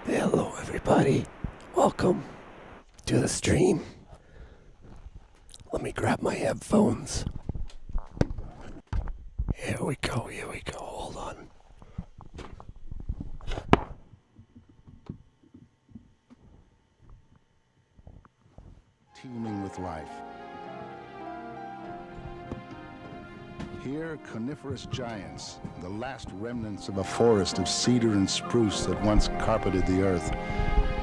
Hello everybody, welcome to the stream. Let me grab my headphones. Here we go, hold on. Teeming with life. Here, coniferous giants, the last remnants of a forest of cedar and spruce that once carpeted the earth,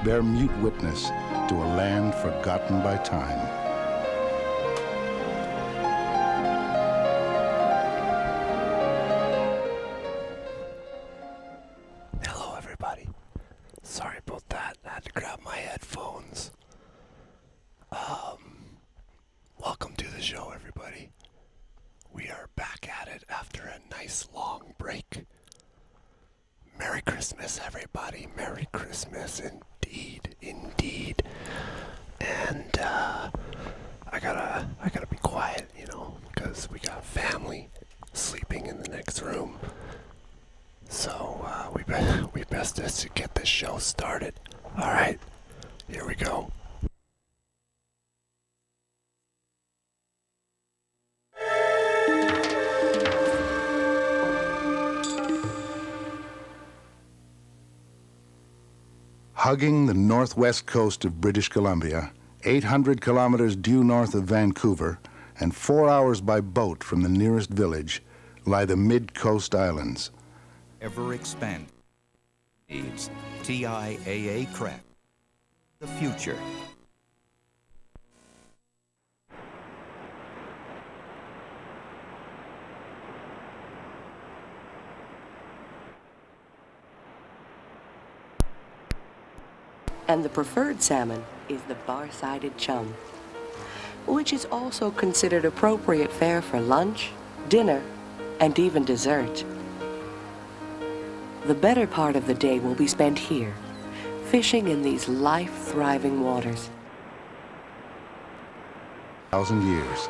bear mute witness to a land forgotten by time. Hello everybody. Sorry about that, I had to grab my headphones. Welcome to the show everybody. We are back at it after a nice long break. Merry Christmas everybody, Merry Christmas indeed. And I gotta be quiet, because we got family sleeping in the next room. So we best just to get this show started. All right, here we go. Hugging the northwest coast of British Columbia, 800 kilometers due north of Vancouver, and 4 hours by boat from the nearest village, lie the mid-coast islands. Ever expand. Needs TIAA craft. The future. And the preferred salmon is the bar-sided chum, which is also considered appropriate fare for lunch, dinner, and even dessert. The better part of the day will be spent here, fishing in these life-thriving waters. 1,000 years.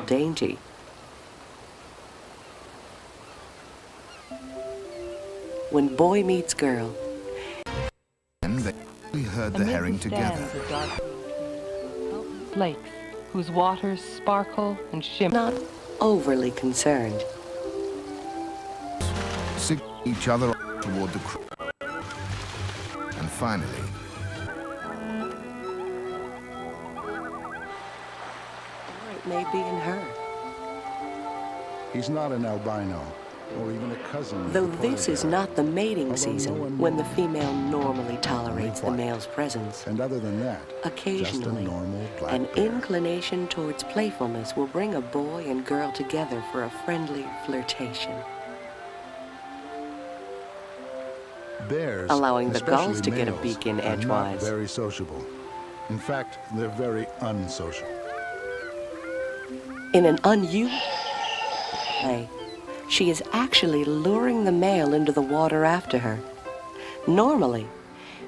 Dainty. When boy meets girl. And we herd the herring together. Lakes whose waters sparkle and shimmer. Not overly concerned. Sig each other toward the crew. And finally, Or it may be in her. He's not an albino, or even a cousin of Though the this is polar bear. not the mating Although no season, one when the knows. female normally tolerates the White. male's presence. And other than that, Occasionally, just a normal black an bear. inclination towards playfulness will bring a boy and girl together for a friendly flirtation, Bears, allowing the especially gulls to get a males, beak in are not edgewise. very sociable. In fact, they're very unsocial. In an unusual way, she is actually luring the male into the water after her. Normally,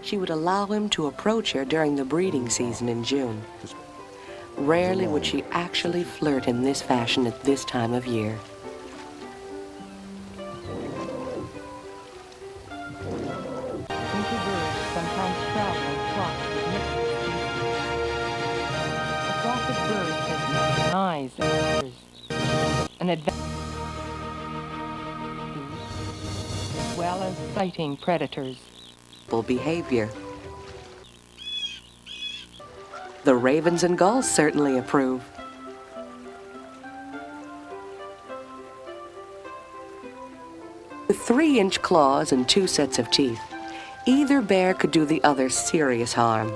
she would allow him to approach her during the breeding season in June. Rarely would she actually flirt in this fashion at this time of year. Winter birds sometimes travel in flocks with mixed species. A flock of birds has eyes and ears, an advantage, as well as sighting predators. Behavior. The ravens and gulls certainly approve. With 3-inch claws and 2 sets of teeth, either bear could do the other serious harm.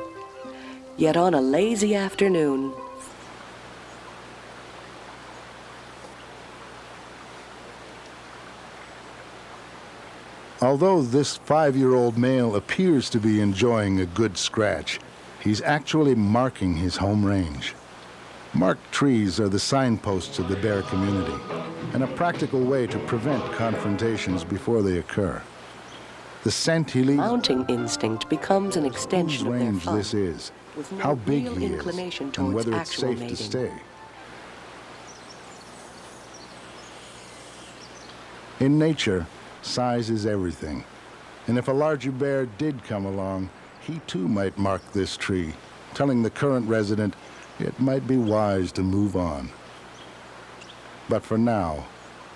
Yet on a lazy afternoon, Although this 5-year-old male appears to be enjoying a good scratch, he's actually marking his home range. Marked trees are the signposts of the bear community, and a practical way to prevent confrontations before they occur. The scent he leaves, Mounting instinct becomes an whose extension of their range fun, this is, with no how big real he is, inclination and towards whether it's actual safe mating. to stay. In nature, size is everything. And if a larger bear did come along, he too might mark this tree, telling the current resident it might be wise to move on. But for now,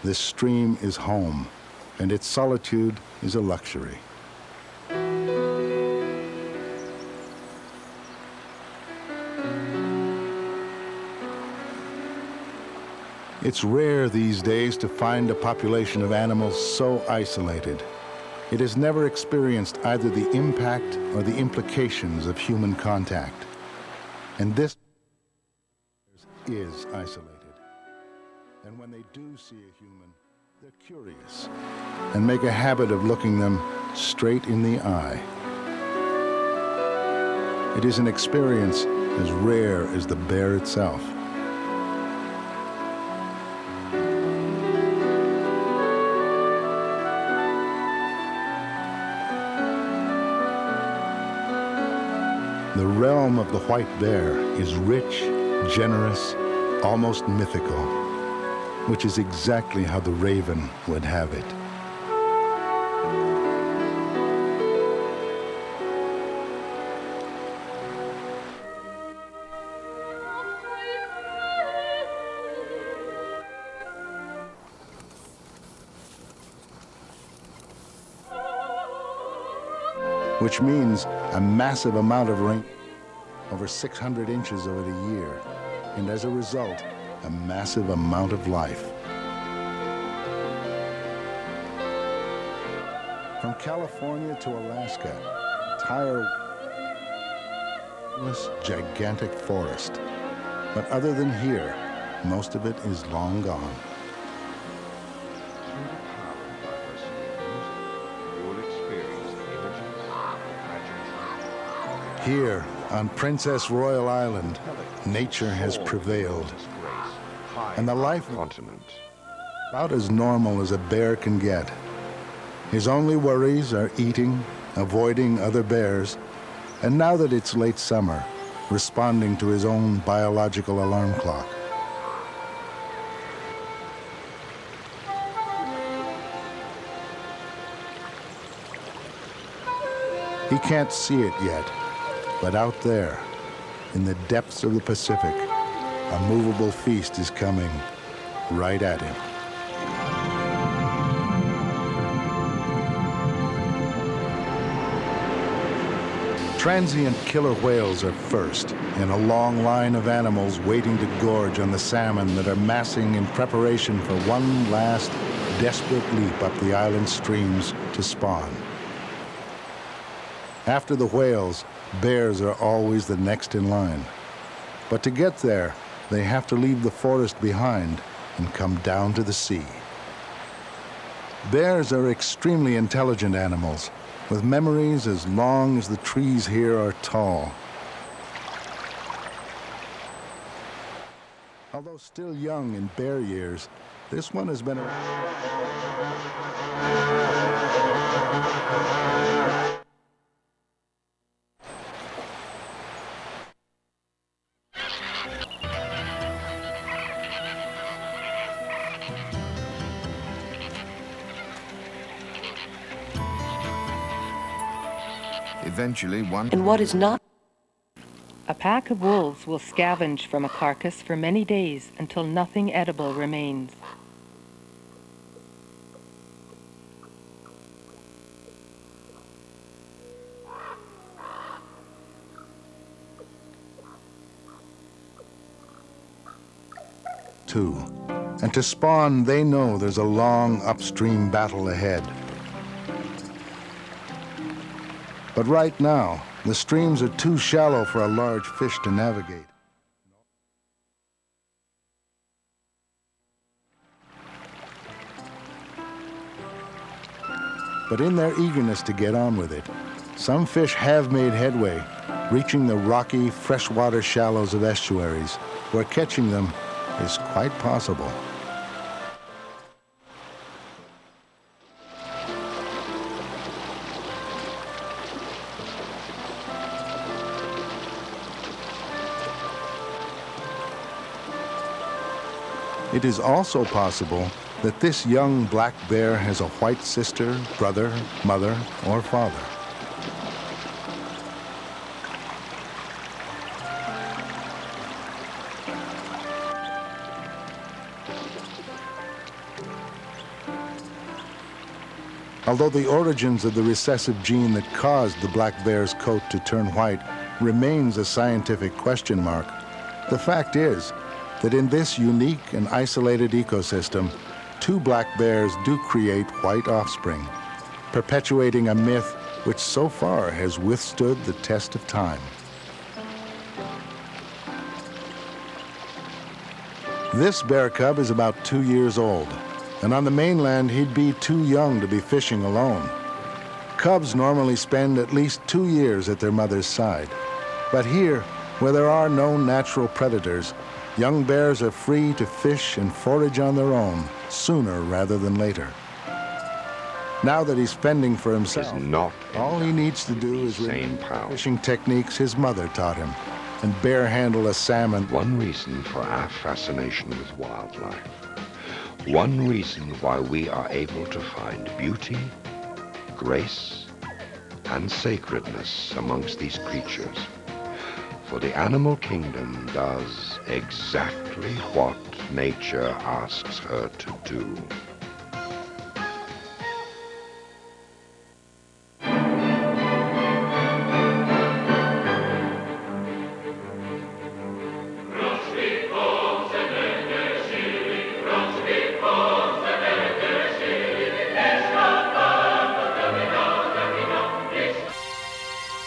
this stream is home, and its solitude is a luxury. It's rare these days to find a population of animals so isolated. It has never experienced either the impact or the implications of human contact. And this is isolated. And when they do see a human, they're curious and make a habit of looking them straight in the eye. It is an experience as rare as the bear itself. The realm of the white bear is rich, generous, almost mythical, which is exactly how the raven would have it. Which means a massive amount of rain, over 600 inches of it a year, and as a result, a massive amount of life. From California to Alaska, tireless, gigantic forest. But other than here, most of it is long gone. Here, on Princess Royal Island, nature has prevailed. And the life continent. About as normal as a bear can get. His only worries are eating, avoiding other bears, and now that it's late summer, responding to his own biological alarm clock. He can't see it yet, but out there, in the depths of the Pacific, a movable feast is coming right at him. Transient killer whales are first in a long line of animals waiting to gorge on the salmon that are massing in preparation for one last desperate leap up the island streams to spawn. After the whales, bears are always the next in line. But to get there, they have to leave the forest behind and come down to the sea. Bears are extremely intelligent animals, with memories as long as the trees here are tall. Although still young in bear years, this one has been Eventually, one... And what is not A pack of wolves will scavenge from a carcass for many days until nothing edible remains. too. And to spawn, they know there's a long upstream battle ahead. But right now, the streams are too shallow for a large fish to navigate. But in their eagerness to get on with it, some fish have made headway, reaching the rocky, freshwater shallows of estuaries, where catching them is quite possible. It is also possible that this young black bear has a white sister, brother, mother, or father. Although the origins of the recessive gene that caused the black bear's coat to turn white remains a scientific question mark, the fact is that in this unique and isolated ecosystem, two black bears do create white offspring, perpetuating a myth which so far has withstood the test of time. This bear cub is about 2 years old, and on the mainland he'd be too young to be fishing alone. Cubs normally spend at least 2 years at their mother's side. But here, where there are no natural predators, young bears are free to fish and forage on their own sooner rather than later. Now that he's fending for himself, all he needs to do is learn fishing techniques his mother taught him and bare handle a salmon. One reason for our fascination with wildlife. One reason why we are able to find beauty, grace, and sacredness amongst these creatures. For the animal kingdom does exactly what nature asks her to do.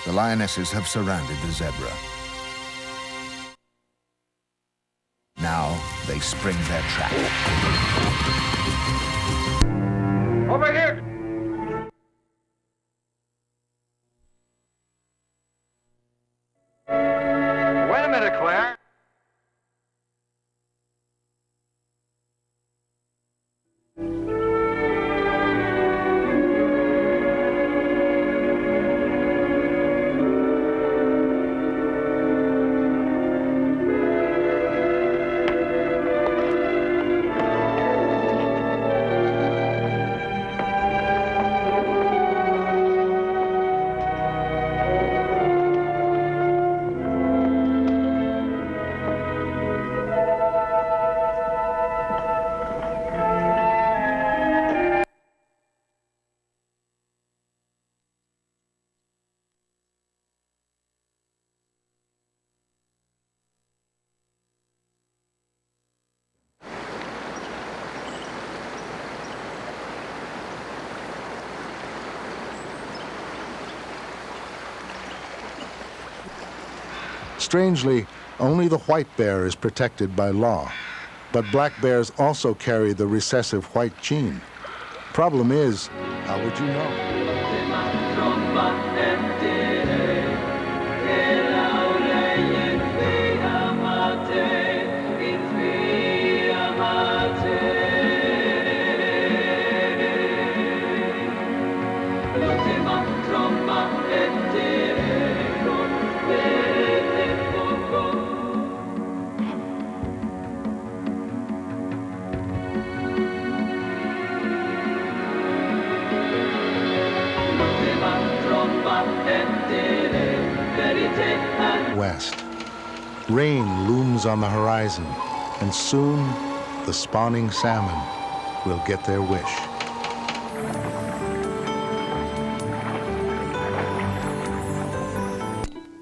The lionesses have surrounded the zebra. Now they spring their trap. Over here! Wait a minute, Claire. Strangely, only the white bear is protected by law. But black bears also carry the recessive white gene. Problem is, how would you know? West. Rain looms on the horizon, and soon the spawning salmon will get their wish.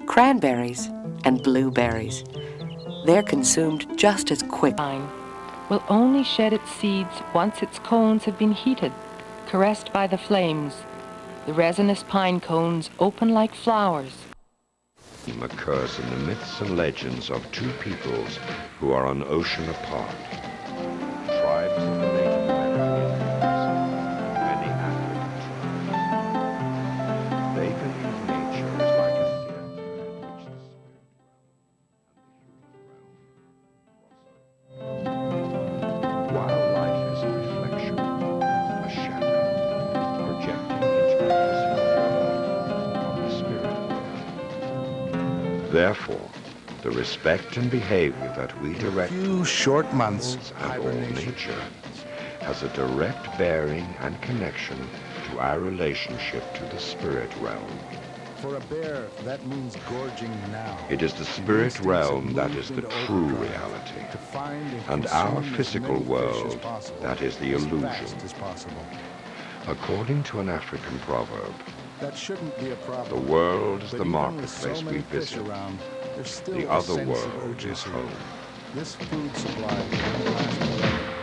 Cranberries and blueberries. They're consumed just as quick. Pine will only shed its seeds once its cones have been heated, caressed by the flames. The resinous pine cones open like flowers. Occurs in the myths and legends of two peoples who are an ocean apart. Tribes of the Native American Indians and the African tribes. They believe nature is like a theater in which the spirit realm and the human realm cross over. While life is a reflection, a shadow, projecting into the physical world from the spirit world. Therefore, the respect and behavior that we direct Few short months, and all nature has a direct bearing and connection to our relationship to the spirit realm. For a bear, that means gorging now. It is the spirit realm that is the true reality, and our physical world that is the illusion. According to an African proverb, That shouldn't be a problem. the world is But the even with marketplace so we many fish visit. around, there's still The a other sense of world is urgency. home. This food supply won't last forever.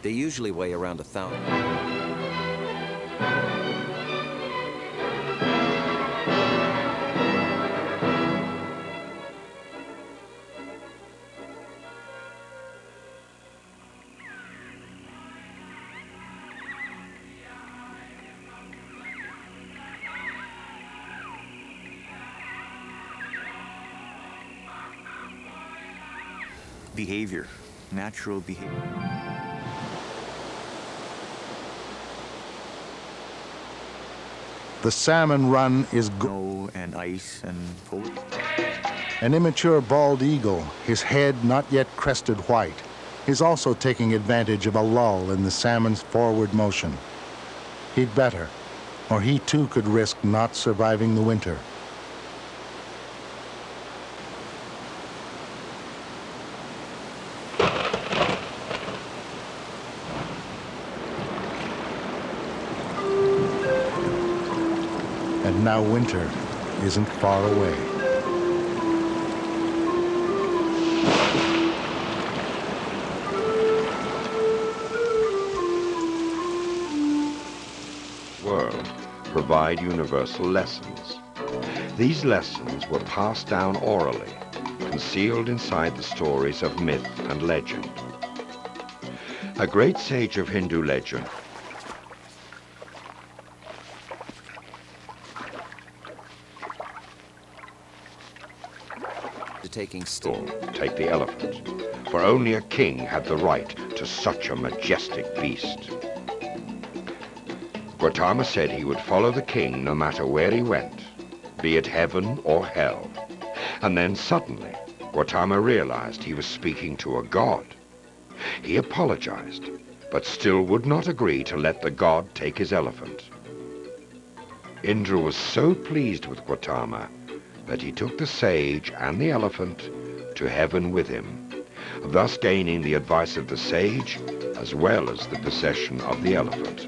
They usually weigh around 1,000. Behavior, natural behavior. The salmon run is Snow and ice and cold. An immature bald eagle, his head not yet crested white, is also taking advantage of a lull in the salmon's forward motion. He'd better, or he too could risk not surviving the winter. And now winter isn't far away. World provide universal lessons. These lessons were passed down orally, concealed inside the stories of myth and legend. A great sage of Hindu legend Taking stool. take the elephant, for only a king had the right to such a majestic beast. Gautama said he would follow the king no matter where he went, be it heaven or hell. And then suddenly, Gautama realized he was speaking to a god. He apologized, but still would not agree to let the god take his elephant. Indra was so pleased with Gautama that he took the sage and the elephant to heaven with him, thus gaining the advice of the sage as well as the possession of the elephant.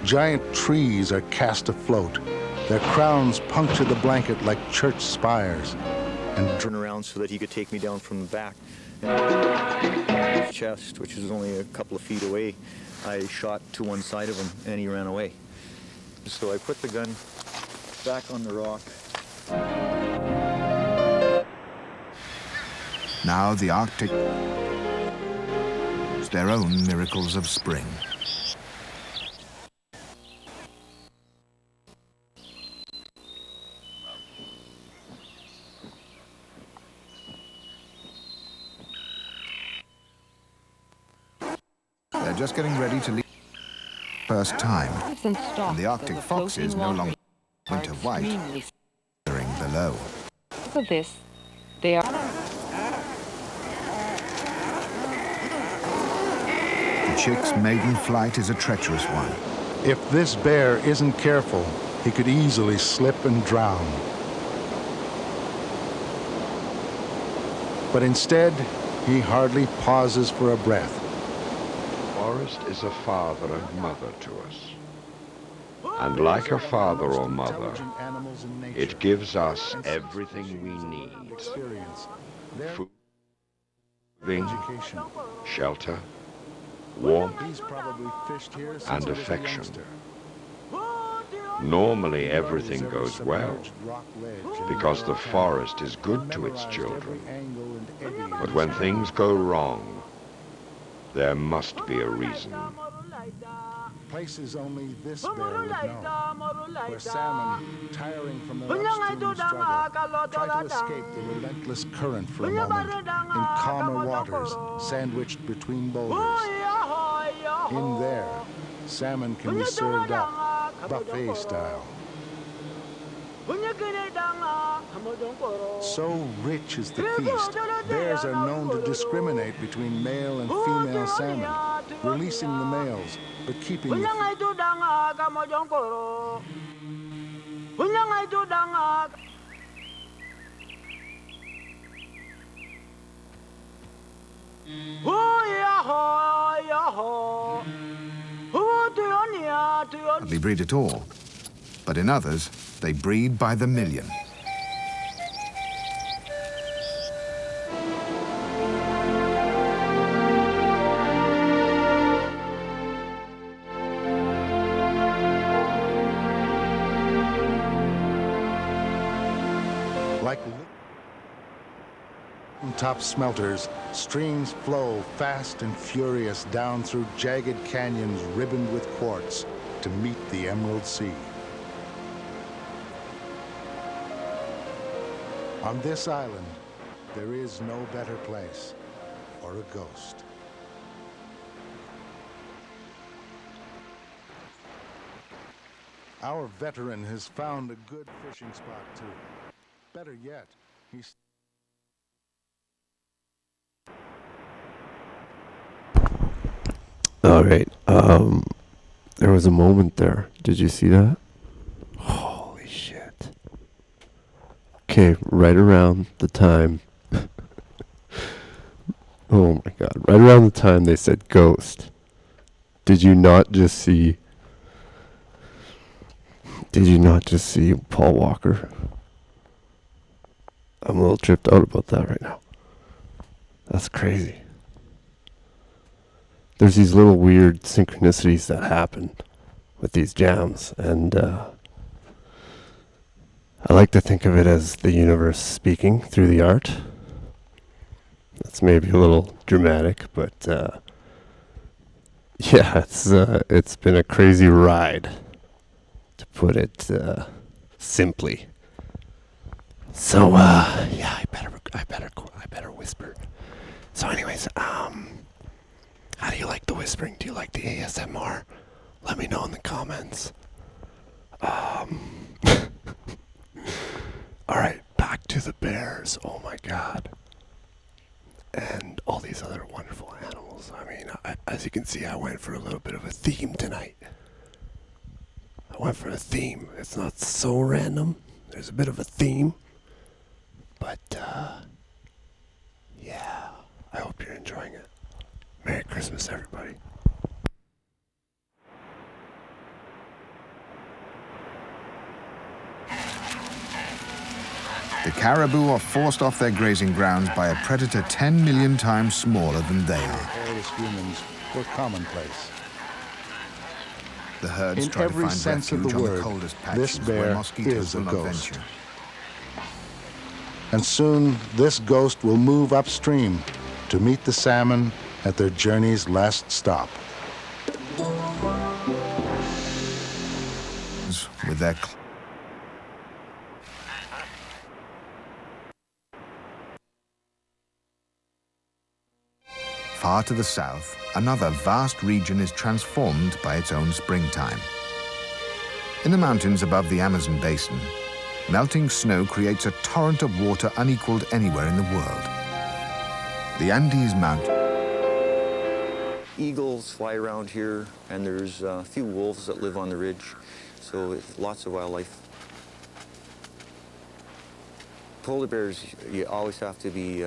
Giant trees are cast afloat. Their crowns puncture the blanket like church spires. And Turn around so that he could take me down from the back. His chest, which is only a couple of feet away, I shot to one side of him and he ran away. So I put the gun back on the rock. Now the Arctic, their own miracles of spring. They're just getting ready to leave. First time. Lives and stalks And the Arctic of a fox is floating no water. longer. winter white extremely below. for this, they are The chick's maiden flight is a treacherous one. If this bear isn't careful, he could easily slip and drown. But instead, he hardly pauses for a breath. The forest is a father and mother to us. And like a father or mother, it gives us everything we need. Food, clothing, shelter, warmth, and affection. Normally everything goes well, because the forest is good to its children. But when things go wrong, there must be a reason. Places only this bear would know, where salmon, tiring from their upstream struggle, try to escape the relentless current for a moment in calmer waters sandwiched between boulders. In there, salmon can be served up, buffet style. So rich is the feast, bears are known to discriminate between male and female salmon, releasing the males, but keeping the Hardly breed at all. But in others, they breed by the million. Like top smelters, streams flow fast and furious down through jagged canyons ribboned with quartz to meet the Emerald Sea. On this island, there is no better place for a ghost. Our veteran has found a good fishing spot too. Better yet, he's... All right. There was a moment there. Did you see that? Holy shit. Okay, right around the time. Oh my god. Right around the time they said ghost. Did you not just see Paul Walker? I'm a little tripped out about that right now. That's crazy. There's these little weird synchronicities that happen with these jams, and I like to think of it as the universe speaking through the art. That's maybe a little dramatic, but yeah, it's been a crazy ride, to put it simply. So yeah, I better whisper. So anyways, how do you like the whispering? Do you like the ASMR? Let me know in the comments. Alright, back to the bears. Oh my god. And all these other wonderful animals. I mean, as you can see, I went for a little bit of a theme tonight. I went for a theme. It's not so random. There's a bit of a theme. But, yeah, I hope you're enjoying it. Merry Christmas, everybody. The caribou are forced off their grazing grounds by a predator 10 million times smaller than they are. Hairless humans were commonplace. The herds In try to every find sense of refuge the on word, the coldest this patches bear where mosquitoes is a will not ghost. venture. And soon, this ghost will move upstream to meet the salmon at their journey's last stop. With their far to the south, another vast region is transformed by its own springtime. In the mountains above the Amazon basin, melting snow creates a torrent of water unequaled anywhere in the world. The Andes Mountains. Eagles fly around here, and there's a few wolves that live on the ridge, so it's lots of wildlife. Polar bears, you always have to be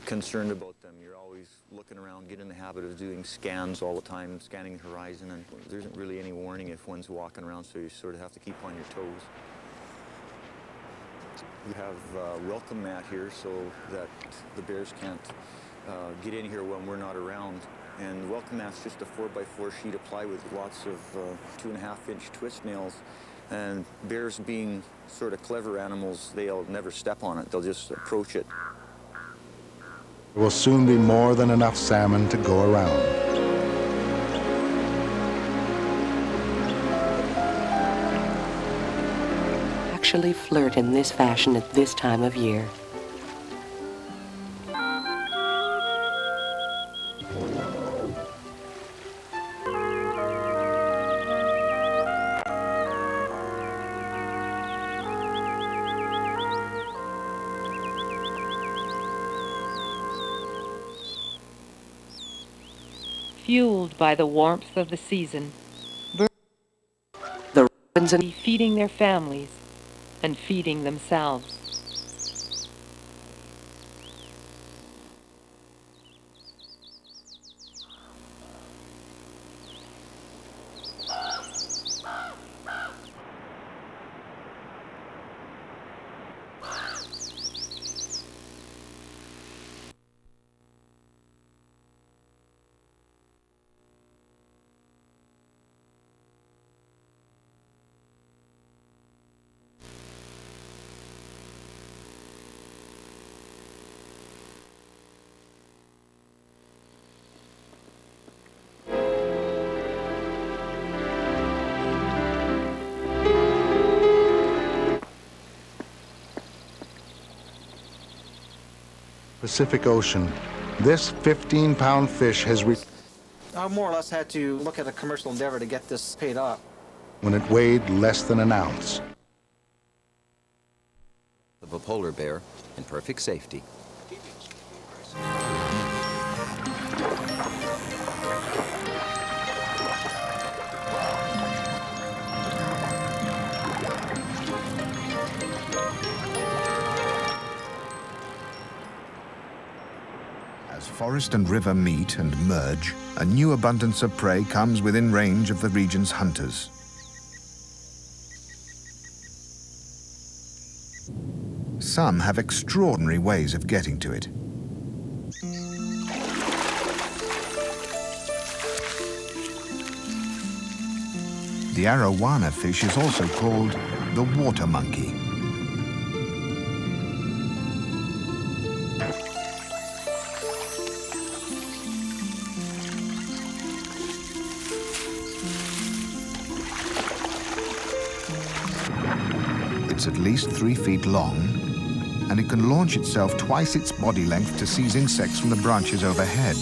concerned about them. You're always looking around, get in the habit of doing scans all the time, scanning the horizon, and there isn't really any warning if one's walking around, so you sort of have to keep on your toes. We have a welcome mat here so that the bears can't get in here when we're not around. And the welcome mat's just a 4x4 sheet of ply with lots of 2.5-inch twist nails. And bears, being sort of clever animals, they'll never step on it. They'll just approach it. There will soon be more than enough salmon to go around. Actually flirt in this fashion at this time of year. Fueled by the warmth of the season, The robins and feeding their families and feeding themselves. Pacific Ocean. This 15-pound fish has reached I more or less had to look at a commercial endeavor to get this paid off. when it weighed less than an ounce. Of a polar bear in perfect safety. As forest and river meet and merge, a new abundance of prey comes within range of the region's hunters. Some have extraordinary ways of getting to it. The arowana fish is also called the water monkey. It's at least 3 feet long, and it can launch itself twice its body length to seize insects from the branches overhead.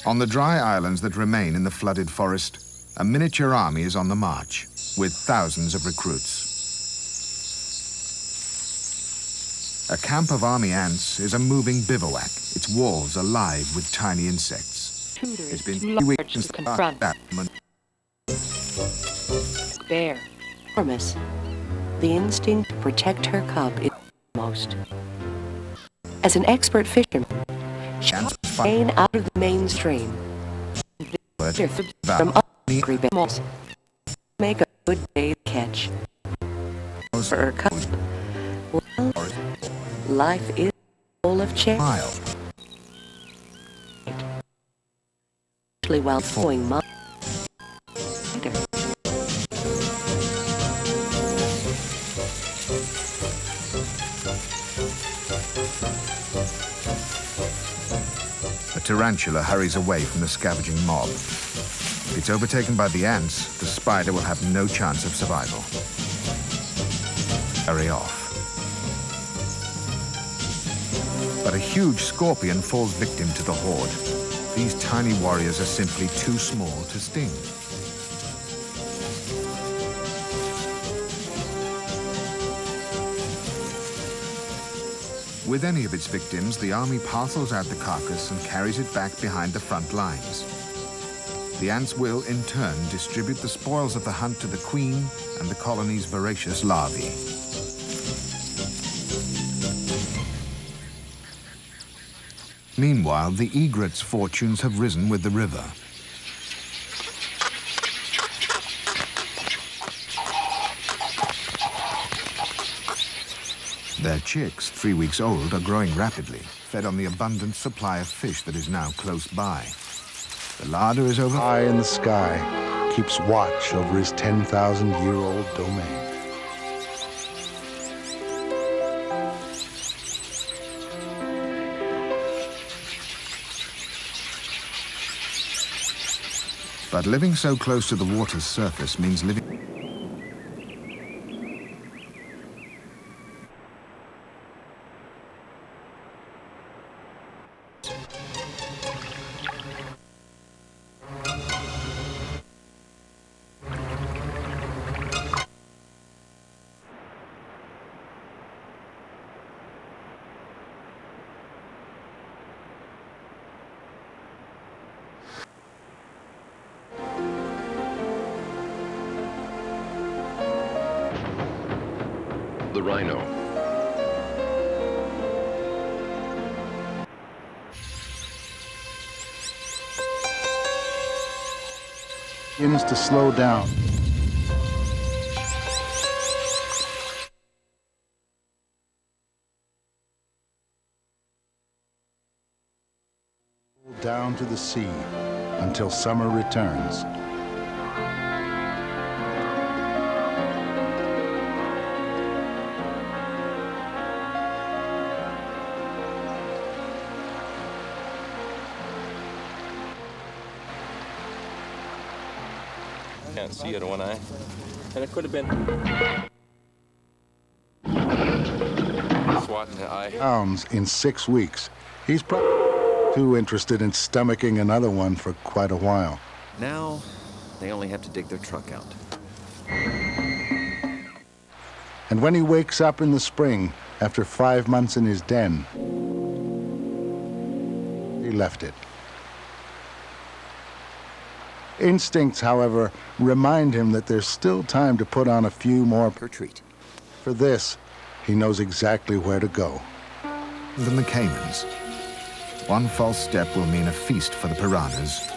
On the dry islands that remain in the flooded forest, a miniature army is on the march, with thousands of recruits. A camp of army ants is a moving bivouac, its walls alive with tiny insects. Tutors It's been too 3 large weeks to since the confront. Bear. enormous. The instinct to protect her cub is most. As an expert fisherman, she Ants can fight. remain out of the mainstream. But From hungry bears, make a good day's catch. For her cub, well, life is full of chance. mile. Especially while throwing mud. A tarantula hurries away from the scavenging mob. If it's overtaken by the ants, the spider will have no chance of survival. Hurry off. But a huge scorpion falls victim to the horde. These tiny warriors are simply too small to sting. With any of its victims, the army parcels out the carcass and carries it back behind the front lines. The ants will, in turn, distribute the spoils of the hunt to the queen and the colony's voracious larvae. Meanwhile, the egrets' fortunes have risen with the river. Their chicks, 3 weeks old, are growing rapidly, fed on the abundant supply of fish that is now close by. The larder is over. High in the sky, keeps watch over his 10,000-year-old domain. But living so close to the water's surface means living... The rhino. Begins to slow down. Down to the sea until summer returns. Can't see it one eye. And it could have been swatting the eye. Pounds in 6 weeks. He's probably too interested in stomaching another one for quite a while. Now, they only have to dig their truck out. And when he wakes up in the spring, after 5 months in his den, he left it. Instincts, however, remind him that there's still time to put on a few more Per treat. For this, he knows exactly where to go. The Caimans. One false step will mean a feast for the piranhas.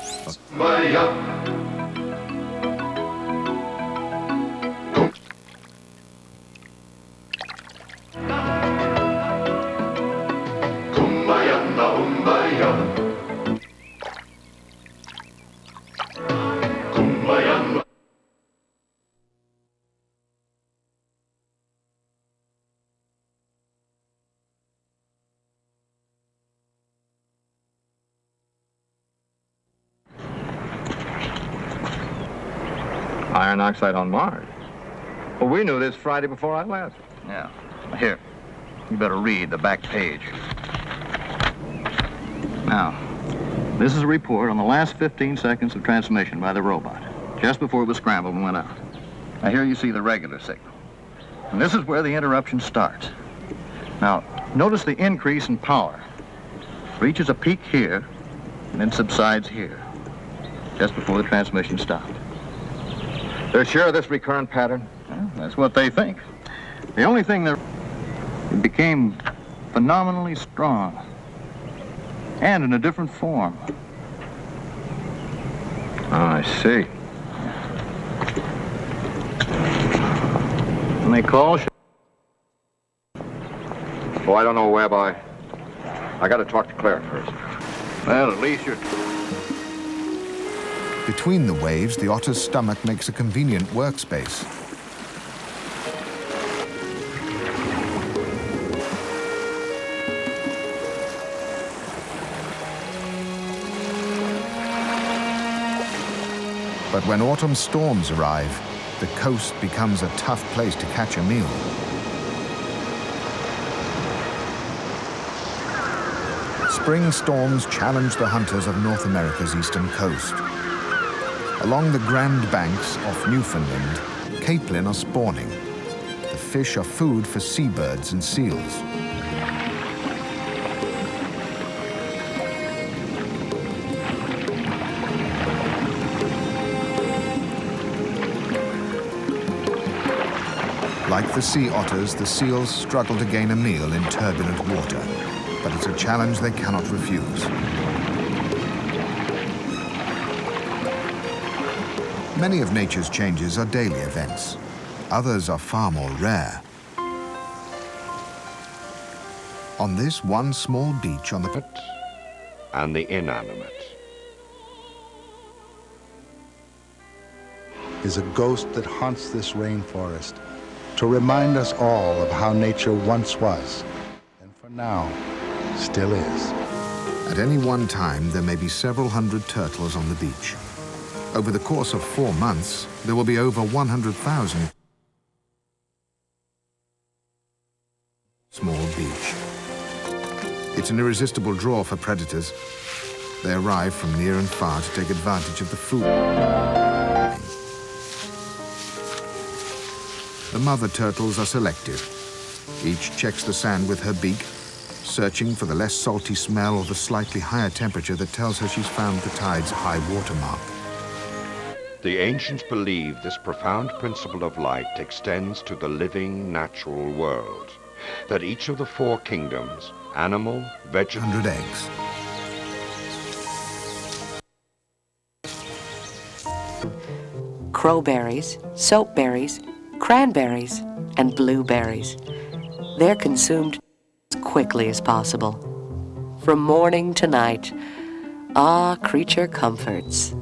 Iron oxide on Mars. Well, we knew this Friday before I left. Yeah. Here, you better read the back page. Now, this is a report on the last 15 seconds of transmission by the robot, just before it was scrambled and went out. Now, here you see the regular signal. And this is where the interruption starts. Now, notice the increase in power. Reaches a peak here, and then subsides here, just before the transmission stopped. They're sure of this recurrent pattern? Well, that's what they think. The only thing that it became phenomenally strong, and in a different form. Oh, I see. And they call... Oh, I don't know, Webb. I got to talk to Claire first. Well, at least you're... Between the waves, the otter's stomach makes a convenient workspace. But when autumn storms arrive, the coast becomes a tough place to catch a meal. Spring storms challenge the hunters of North America's eastern coast. Along the Grand Banks off Newfoundland, capelin are spawning. The fish are food for seabirds and seals. Like the sea otters, the seals struggle to gain a meal in turbulent water, but it's a challenge they cannot refuse. Many of nature's changes are daily events. Others are far more rare. On this one small beach on the... and the inanimate. Is a ghost that haunts this rainforest to remind us all of how nature once was, and for now, still is. At any one time, there may be several hundred turtles on the beach. Over the course of 4 months, there will be over 100,000 small beach. It's an irresistible draw for predators. They arrive from near and far to take advantage of the food. The mother turtles are selective. Each checks the sand with her beak, searching for the less salty smell or the slightly higher temperature that tells her she's found the tide's high water mark. The ancients believed this profound principle of light extends to the living, natural world, that each of the 4 kingdoms, animal, vegetable... 100 eggs. Crowberries, soapberries, cranberries, and blueberries. They're consumed as quickly as possible. From morning to night, creature comforts.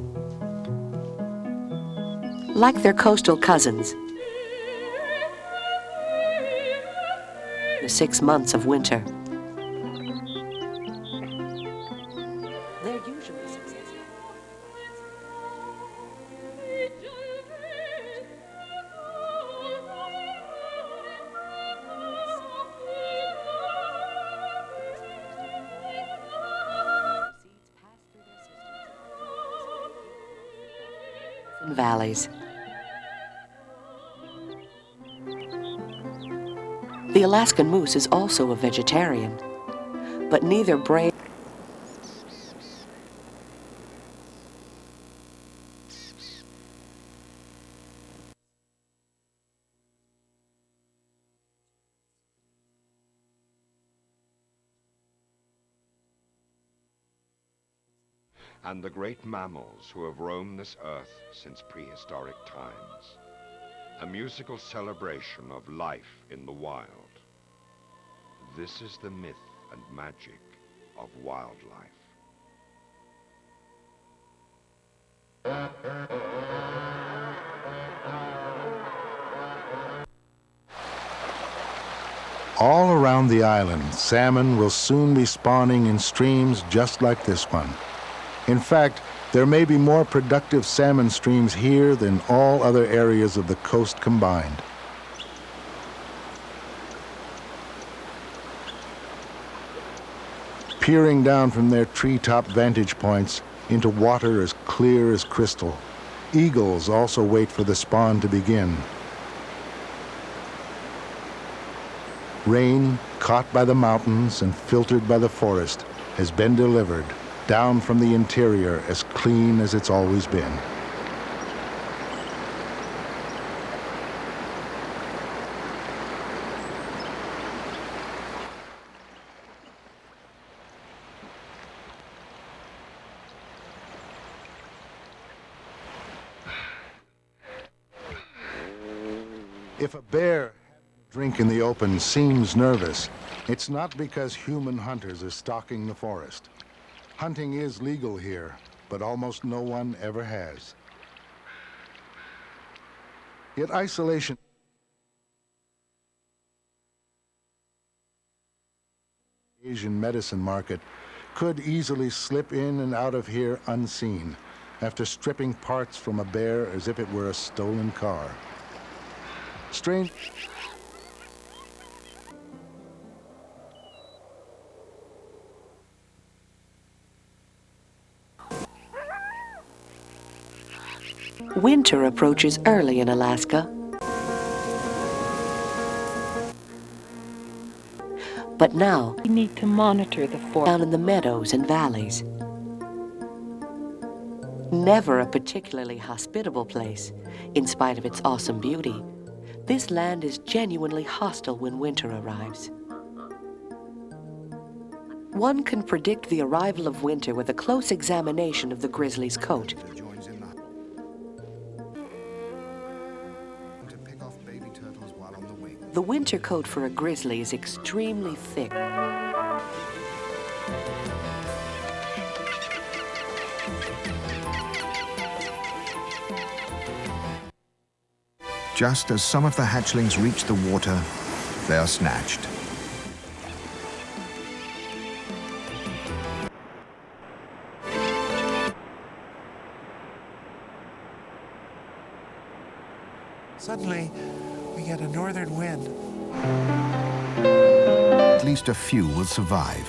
Like their coastal cousins, the 6 months of winter. They're usually successful. And valleys. The Alaskan moose is also a vegetarian, but neither brave and the great mammals who have roamed this earth since prehistoric times. A musical celebration of life in the wild. This is the myth and magic of wildlife. All around the island, salmon will soon be spawning in streams just like this one. In fact, there may be more productive salmon streams here than all other areas of the coast combined. Peering down from their treetop vantage points into water as clear as crystal, eagles also wait for the spawn to begin. Rain, caught by the mountains and filtered by the forest, has been delivered down from the interior as clean as it's always been. If a bear drink in the open seems nervous, it's not because human hunters are stalking the forest. Hunting is legal here, but almost no one ever has. Yet isolation Asian medicine market could easily slip in and out of here unseen after stripping parts from a bear as if it were a stolen car. Strange. Winter approaches early in Alaska. But now, We need to monitor the forest. down in the meadows and valleys. Never a particularly hospitable place, in spite of its awesome beauty, this land is genuinely hostile when winter arrives. One can predict the arrival of winter with a close examination of the grizzly's coat. The winter coat for a grizzly is extremely thick. Just as some of the hatchlings reach the water, they are snatched. Suddenly, we get a northern wind. At least a few will survive.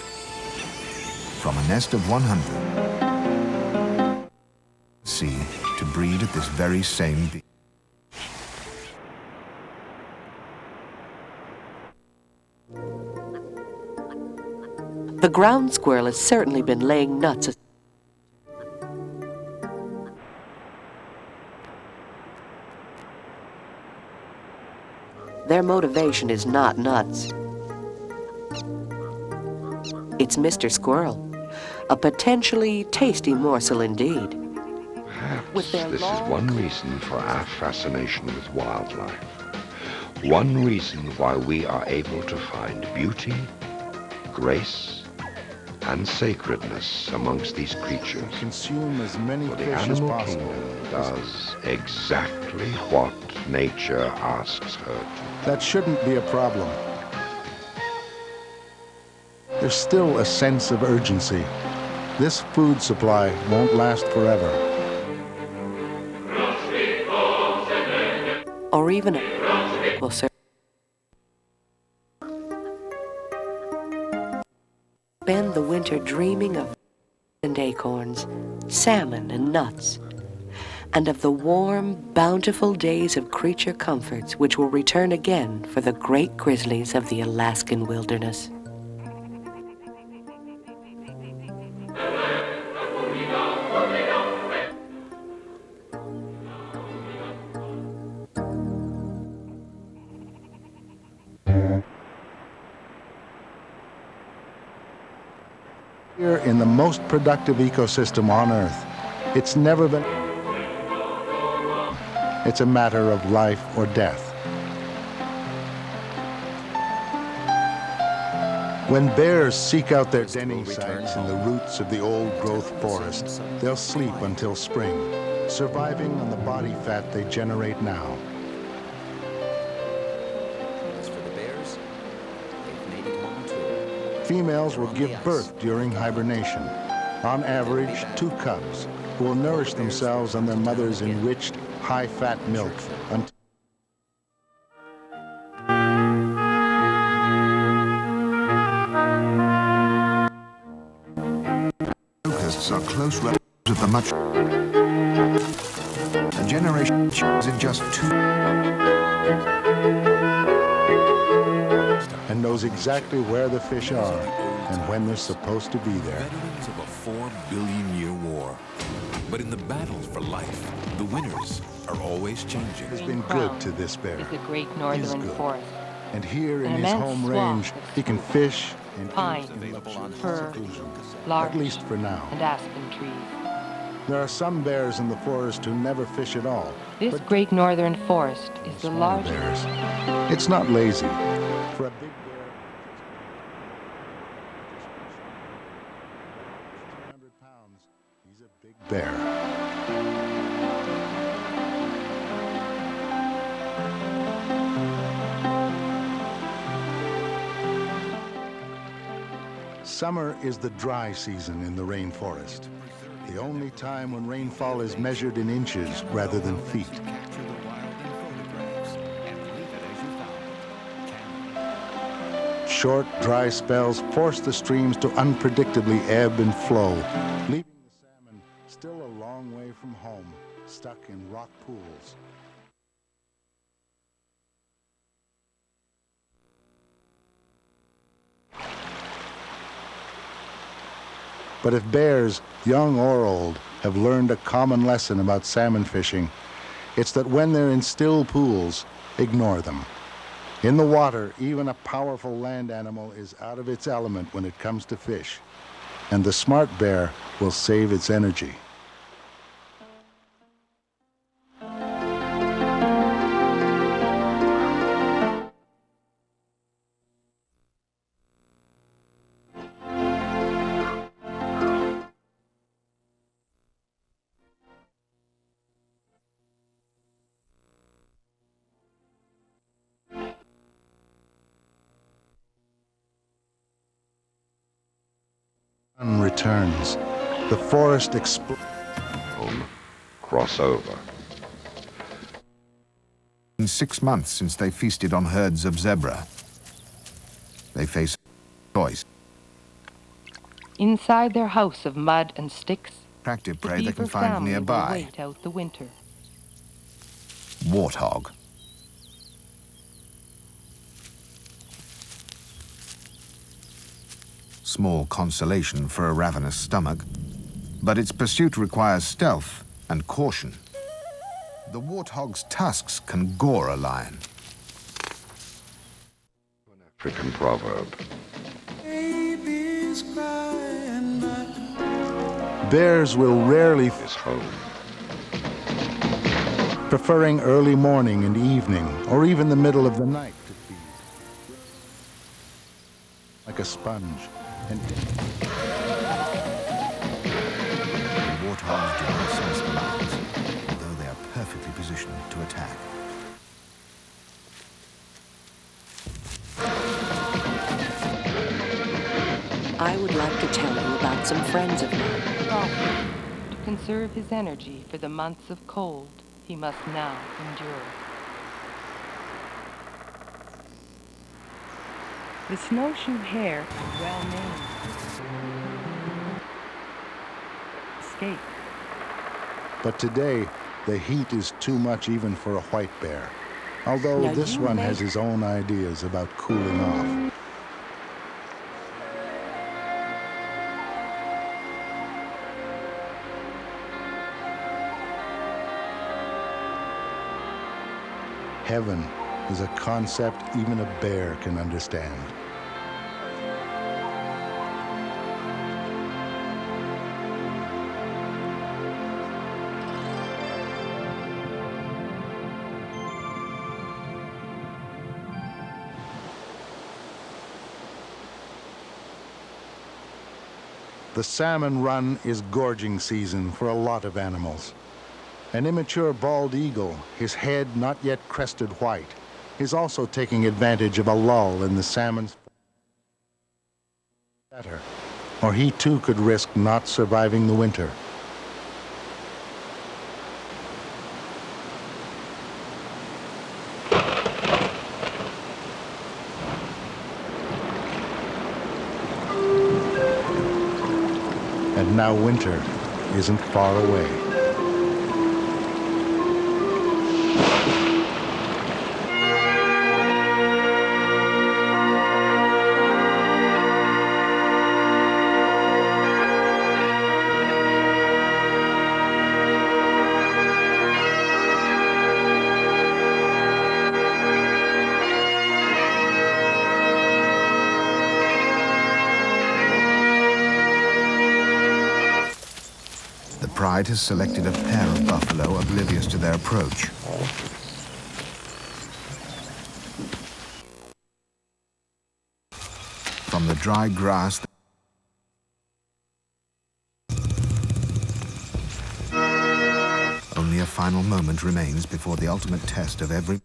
From a nest of 100, sea to breed at this very same beach. The ground squirrel has certainly been laying nuts. Their motivation is not nuts. It's Mr. Squirrel, a potentially tasty morsel indeed. Perhaps this is one reason for our fascination with wildlife. One reason why we are able to find beauty, grace, and sacredness amongst these creatures. Consume as many For the fish as animal possible. kingdom does exactly what nature asks her to. That shouldn't be a problem. There's still a sense of urgency. This food supply won't last forever. Or even a will serve. Spend the winter dreaming of and acorns, salmon and nuts, and of the warm, bountiful days of creature comforts which will return again for the great grizzlies of the Alaskan wilderness. Here in the most productive ecosystem on Earth, it's never been... It's a matter of life or death. When bears seek out their denning sites in the roots of the old-growth forest, they'll sleep until spring, surviving on the body fat they generate now. As for the bears, they've made it home too. Females will give birth during hibernation. On average, 2 cubs, who will nourish themselves on their mother's enriched, high-fat milk until Locusts are close relatives of the much. A generation is in just 2. and knows exactly where the fish are and when they're supposed to be there. Veterans of a 4 billion-year war. But in the battles for life, the winners are always changing. He's been good to this bear. Is the great northern forest. And here in An his immense home swamp range, he can fish and pine, eat in luxurious fir, seclusion, larch, at least for now. and aspen trees. There are some bears in the forest who never fish at all. This great northern forest is the Smaller largest. bears. It's not lazy. For a big bear, 200 pounds, he's a big bear. Summer is the dry season in the rainforest. The only time when rainfall is measured in inches rather than feet. Short, dry spells force the streams to unpredictably ebb and flow, leaving the salmon still a long way from home, stuck in rock pools. But if bears, young or old, have learned a common lesson about salmon fishing, it's that when they're in still pools, ignore them. In the water, even a powerful land animal is out of its element when it comes to fish, and the smart bear will save its energy. Sun returns. The forest explodes. Crossover. In 6 months since they feasted on herds of zebra, they face choice. Inside their house of mud and sticks, Attractive the prey they can beaver find family will nearby. wait out the winter. Warthog. Small consolation for a ravenous stomach, but its pursuit requires stealth and caution. The warthog's tusks can gore a lion. African proverb. Bears will rarely Is home. preferring early morning and evening, or even the middle of the night to feed. Like a sponge. And The warthogs do not sense the lions, although they are perfectly positioned to attack. I would like to tell you about some friends of mine. To conserve his energy for the months of cold he must now endure. The snowshoe hare is well named. Escape. But today, the heat is too much even for a white bear. Although Now this you one may- has his own ideas about cooling off. Heaven is a concept even a bear can understand. The salmon run is gorging season for a lot of animals. An immature bald eagle, his head not yet crested white, is also taking advantage of a lull in the salmon's better, or he too could risk not surviving the winter. And now winter isn't far away. Pride has selected a pair of buffalo oblivious to their approach. From the dry grass, only a final moment remains before the ultimate test of every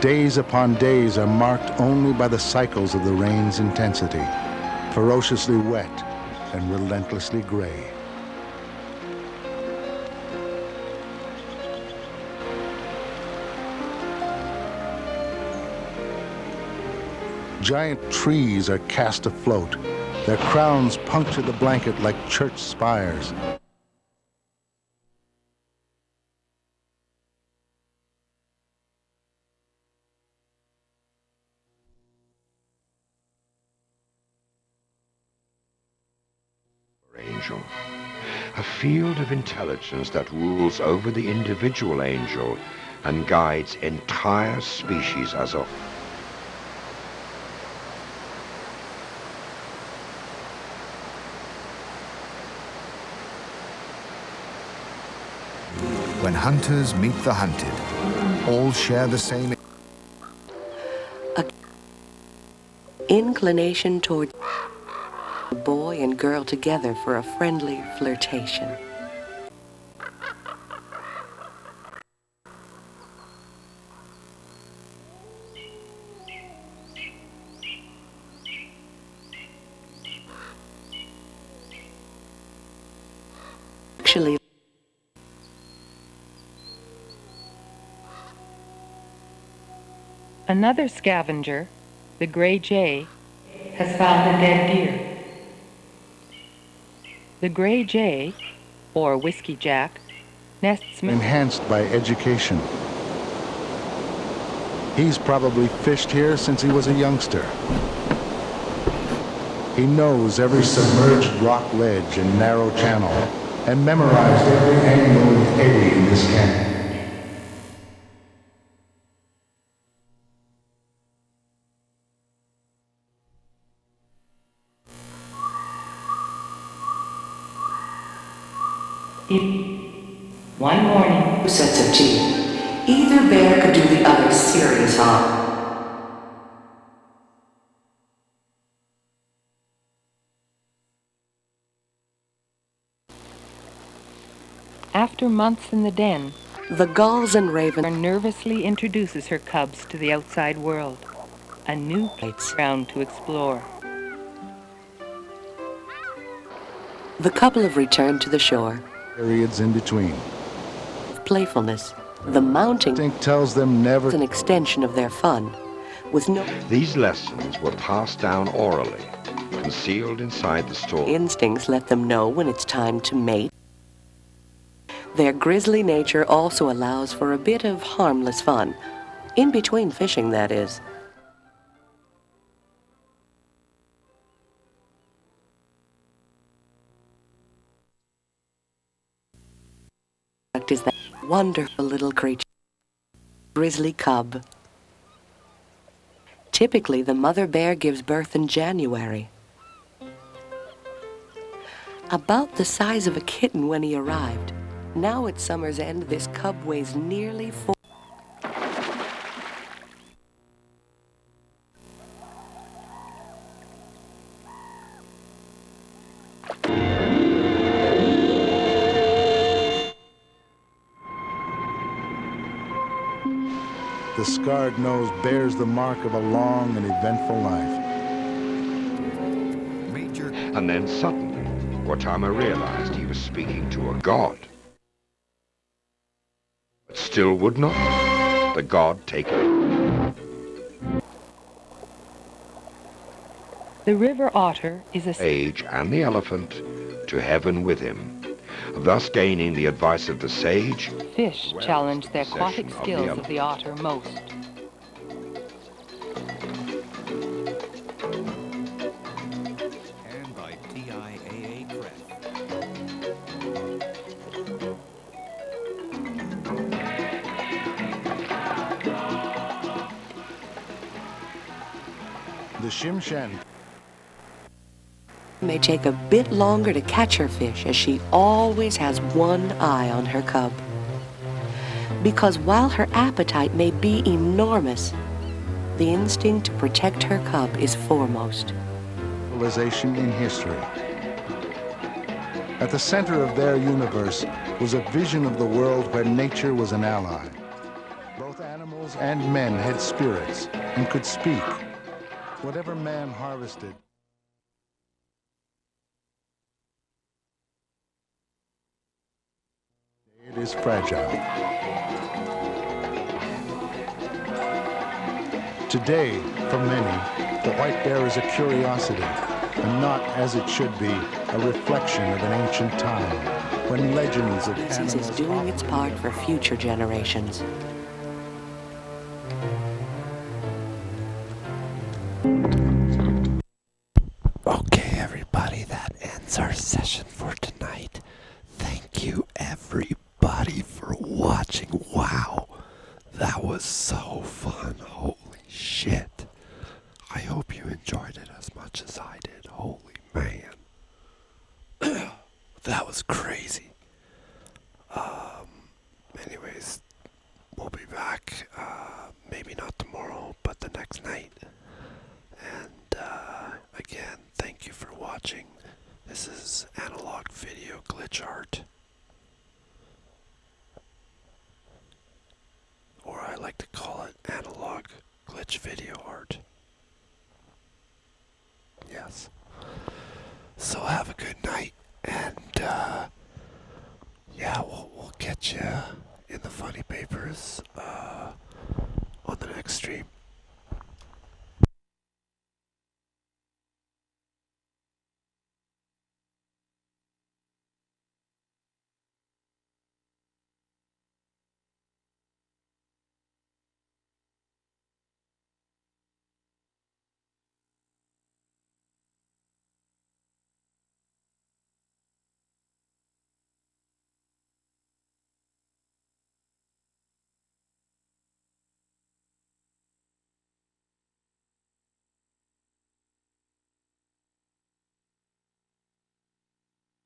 days upon days are marked only by the cycles of the rain's intensity, ferociously wet and relentlessly gray. Giant trees are cast afloat. Their crowns puncture the blanket like church spires. Angel, a field of intelligence that rules over the individual angel and guides entire species as a When hunters meet the hunted, all share the same inclination toward boy and girl together for a friendly flirtation. Actually, another scavenger, the gray jay, has found a dead deer. The gray jay, or whiskey jack, nests enhanced by education. He's probably fished here since he was a youngster. He knows every submerged rock ledge and narrow channel, and memorized every angle and eddy in this canyon. One morning, 2 sets of teeth. Either bear could do the other serious harm. after months in the den, the gulls and ravens nervously introduces her cubs to the outside world, a new playground to explore. The couple have returned to the shore. Periods in between. Playfulness. The mounting instinct tells them never. An extension of their fun, with no. These lessons were passed down orally, concealed inside the story. Instincts let them know when it's time to mate. Their grisly nature also allows for a bit of harmless fun, in between fishing, that is. Is that wonderful little creature, grizzly cub. Typically, the mother bear gives birth in January. About the size of a kitten when he arrived. Now at summer's end, this cub weighs nearly 4. The scarred nose bears the mark of a long and eventful life. And then suddenly, Gautama realized he was speaking to a god. But still would not the god take it. The river otter is a sage and the elephant to heaven with him, thus gaining the advice of the sage. Fish challenge the aquatic skills of the otter most. And by TIAA Press. The Shimshan May take a bit longer to catch her fish, as she always has one eye on her cub. Because while her appetite may be enormous, the instinct to protect her cub is foremost. Civilization in history. At the center of their universe was a vision of the world where nature was an ally. Both animals Animals and men had spirits and could speak. Whatever man harvested, it is fragile. Today, for many, the white bear is a curiosity, and not, as it should be, a reflection of an ancient time, when legends of Species is animals doing its part for future generations. Okay, everybody, that ends our session for tonight. Thank you, everybody, for watching. Wow, that was so fun. Holy shit. I hope you enjoyed it as much as I did. Holy man. That was crazy. Anyways, we'll be back, maybe not tomorrow, but the next night. And, again, thank you for watching. This is analog video glitch art. Or I like to call it analog glitch video art. Yes. So have a good night, and yeah, we'll catch you in the funny papers